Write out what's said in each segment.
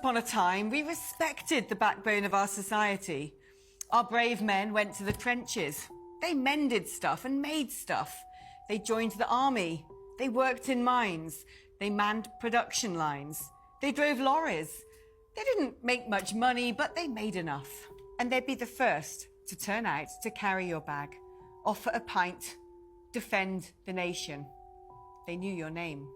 Upon a time, we respected the backbone of our society. Our brave men went to the trenches. They mended stuff and made stuff. They joined the army. They worked in mines. They manned production lines. They drove lorries. They didn't make much money, but they made enough. And they'd be the first to turn out to carry your bag, offer a pint, defend the nation. They knew your name.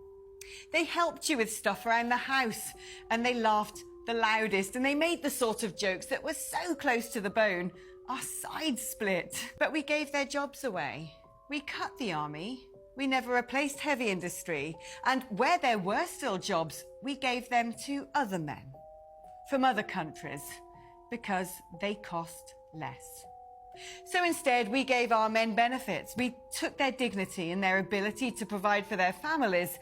They helped you with stuff around the house, and they laughed the loudest, and they made the sort of jokes that were so close to the bone, our sides split. But we gave their jobs away. We cut the army. We never replaced heavy industry. And where there were still jobs, we gave them to other men from other countries because they cost less. So instead, we gave our men benefits. We took their dignity and their ability to provide for their families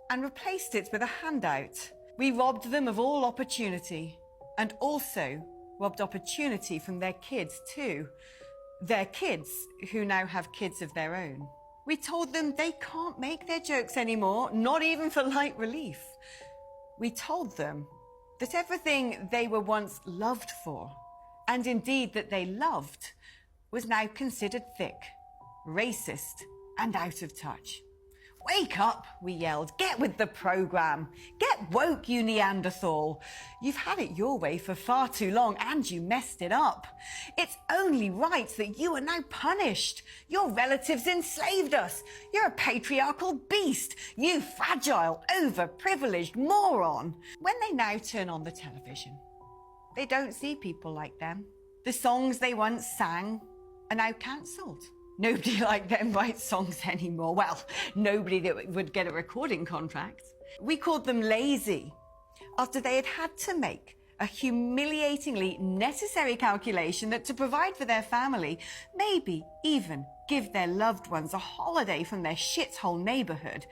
and replaced it with a handout. We robbed them of all opportunity and also robbed opportunity from their kids too. Their kids who now have kids of their own. We told them they can't make their jokes anymore, not even for light relief. We told them that everything they were once loved for, and indeed that they loved, was now considered thick, racist, and out of touch. Wake up, we yelled. Get with the program. Get woke, you Neanderthal. You've had it your way for far too long and you messed it up. It's only right that you are now punished. Your relatives enslaved us. You're a patriarchal beast. You fragile, overprivileged moron. When they now turn on the television, they don't see people like them. The songs they once sang are now cancelled. Nobody like them writes songs anymore. Well, nobody that would get a recording contract. We called them lazy after they had had to make a humiliatingly necessary calculation that to provide for their family, maybe even give their loved ones a holiday from their shithole neighbourhood,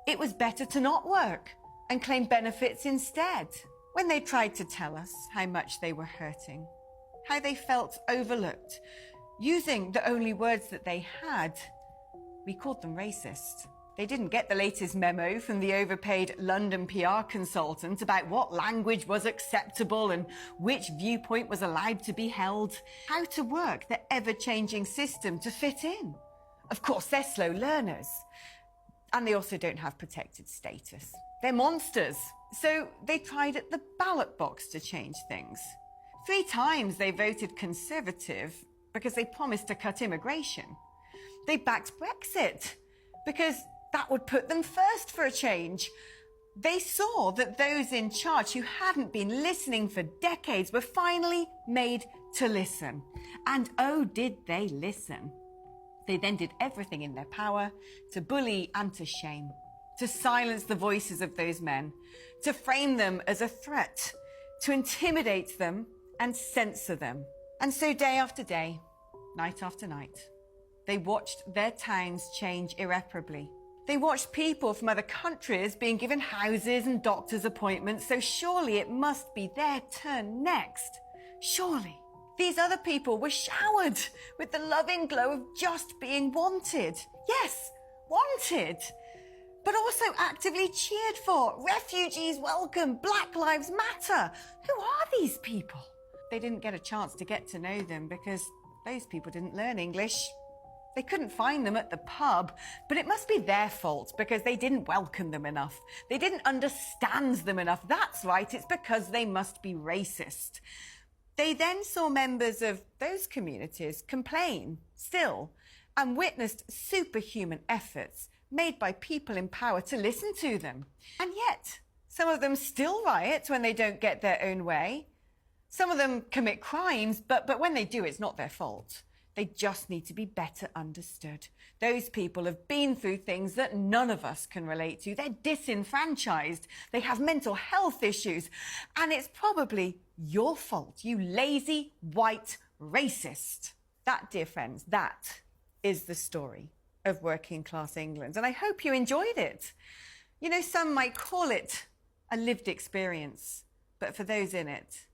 it was better to not work and claim benefits instead. When they tried to tell us how much they were hurting, how they felt overlooked, using the only words that they had, we called them racist. They didn't get the latest memo from the overpaid London PR consultant about what language was acceptable and which viewpoint was allowed to be held, how to work the ever-changing system to fit in. Of course, they're slow learners, and they also don't have protected status. They're monsters. So they tried at the ballot box to change things. 3 times they voted Conservative because they promised to cut immigration. They backed Brexit because that would put them first for a change. They saw that those in charge who hadn't been listening for decades were finally made to listen. And oh, did they listen. They then did everything in their power to bully and to shame, to silence the voices of those men, to frame them as a threat, to intimidate them and censor them. And so day after day, night after night, they watched their towns change irreparably. They watched people from other countries being given houses and doctor's appointments, so surely it must be their turn next. Surely. These other people were showered with the loving glow of just being wanted. Yes, wanted. But also actively cheered for. Refugees welcome, Black Lives Matter. Who are these people? They didn't get a chance to get to know them because those people didn't learn English. They couldn't find them at the pub, but it must be their fault because they didn't welcome them enough. They didn't understand them enough. That's right, it's because they must be racist. They then saw members of those communities complain still and witnessed superhuman efforts made by people in power to listen to them. And yet, some of them still riot when they don't get their own way. Some of them commit crimes, but when they do, it's not their fault. They just need to be better understood. Those people have been through things that none of us can relate to. They're disenfranchised. They have mental health issues. And it's probably your fault, you lazy, white racist. That, dear friends, that is the story of working class England. And I hope you enjoyed it. You know, some might call it a lived experience, but for those in it,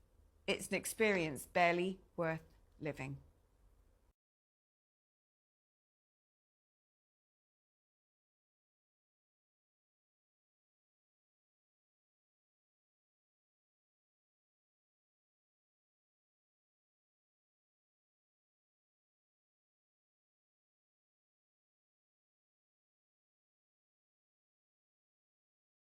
it's an experience barely worth living.